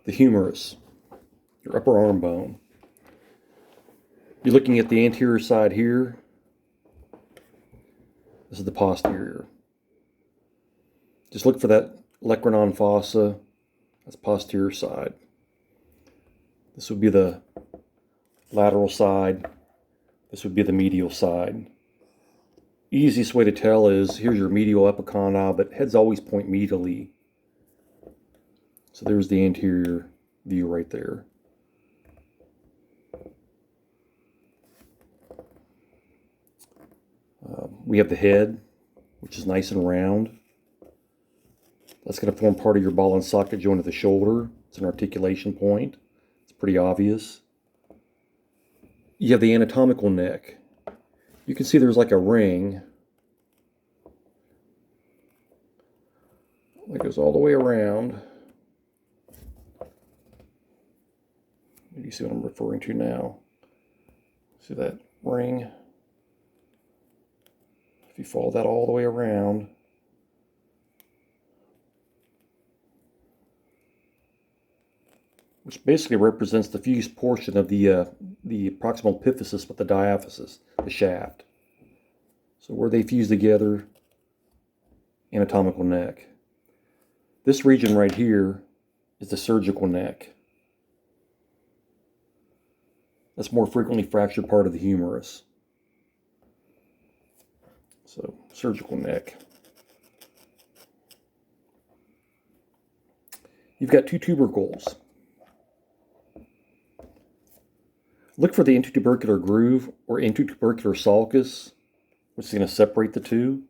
the humerus, your upper arm bone. You're looking at the anterior side here. This is the posterior. Just look for that olecranon fossa. That's posterior side. This would be the lateral side. This would be the medial side. Easiest way to tell is, here's your medial epicondyle, but heads always point medially. So there's the anterior view right there. We have the head, which is nice and round. That's going to form part of your ball and socket joint of the shoulder. It's an articulation point. It's pretty obvious. You have the anatomical neck. You can see there's like a ring that goes all the way around. You see what I'm referring to now? See that ring? If you follow that all the way around, which basically represents the fused portion of the proximal epiphysis with the diaphysis, the shaft. So where they fuse together, anatomical neck. This region right here is the surgical neck. That's more frequently fractured part of the humerus. So, surgical neck. You've got two tubercles. Look for the intertubercular groove or intertubercular sulcus, which is going to separate the two.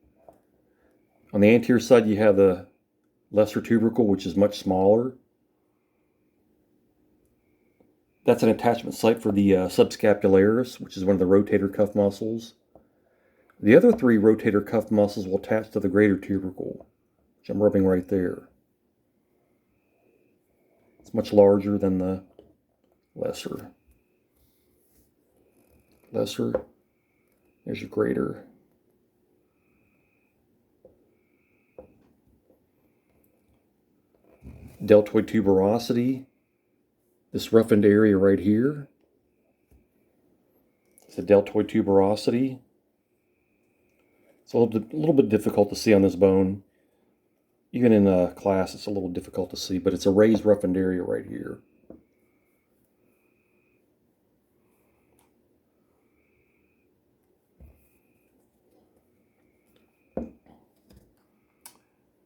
On the anterior side, you have the lesser tubercle, which is much smaller. That's an attachment site for the subscapularis, which is one of the rotator cuff muscles. The other three rotator cuff muscles will attach to the greater tubercle, which I'm rubbing right there. It's much larger than the lesser. Lesser, there's your greater. Deltoid tuberosity, this roughened area right here. It's a deltoid tuberosity. It's a little bit difficult to see on this bone. Even in class, it's a little difficult to see, but it's a raised roughened area right here. So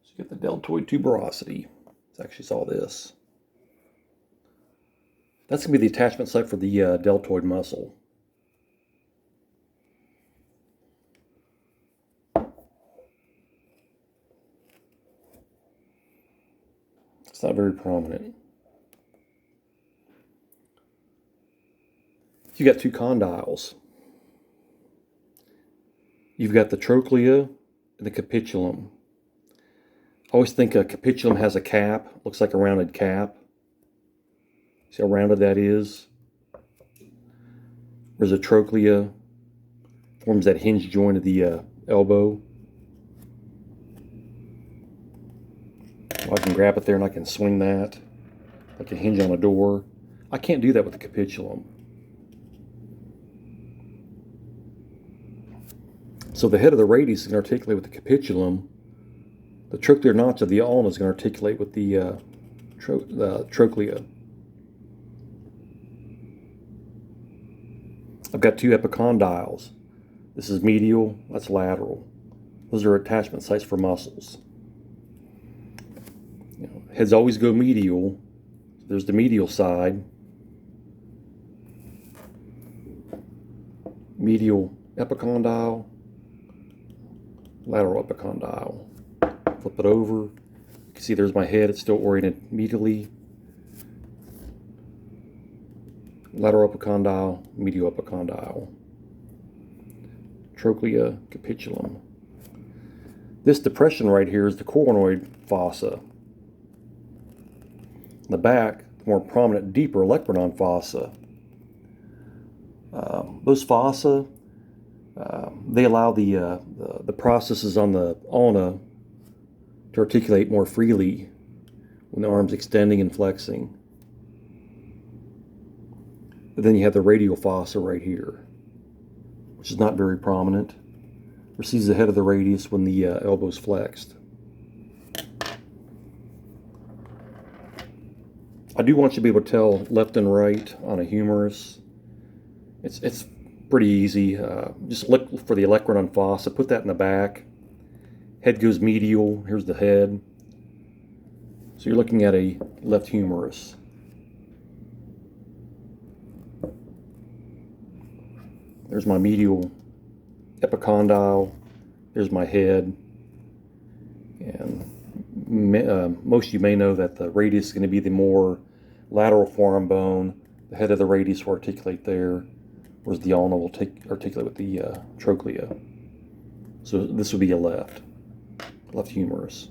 you get the deltoid tuberosity. It's actually all this. That's going to be the attachment site for the deltoid muscle. It's not very prominent. You got two condyles. You've got the trochlea and the capitulum. I always think a capitulum has a cap, looks like a rounded cap. See how rounded that is? Whereas a trochlea forms that hinge joint of the elbow. I can grab it there and I can swing that like a hinge on a door. I can't do that with the capitulum. So the head of the radius is going to articulate with the capitulum. The trochlear notch of the ulna is going to articulate with the trochlea. I've got two epicondyles. This is medial, that's lateral. Those are attachment sites for muscles. Heads always go medial. There's the medial side. Medial epicondyle, lateral epicondyle. Flip it over. You can see there's my head. It's still oriented medially. Lateral epicondyle, medial epicondyle. Trochlea, capitulum. This depression right here is the coronoid fossa. In the back, the more prominent, deeper olecranon fossa. Those fossa, they allow the processes on the ulna to articulate more freely when the arm's extending and flexing. But then you have the radial fossa right here, which is not very prominent. Receives the head of the radius when the elbow is flexed. I do want you to be able to tell left and right on a humerus. It's pretty easy. Just look for the olecranon fossa, put that in the back. Head goes medial, here's the head. So you're looking at a left humerus. There's my medial epicondyle, there's my head. And most of you may know that the radius is going to be the more lateral forearm bone. The head of the radius will articulate there, whereas the ulna will articulate with the trochlea. So this would be a left humerus.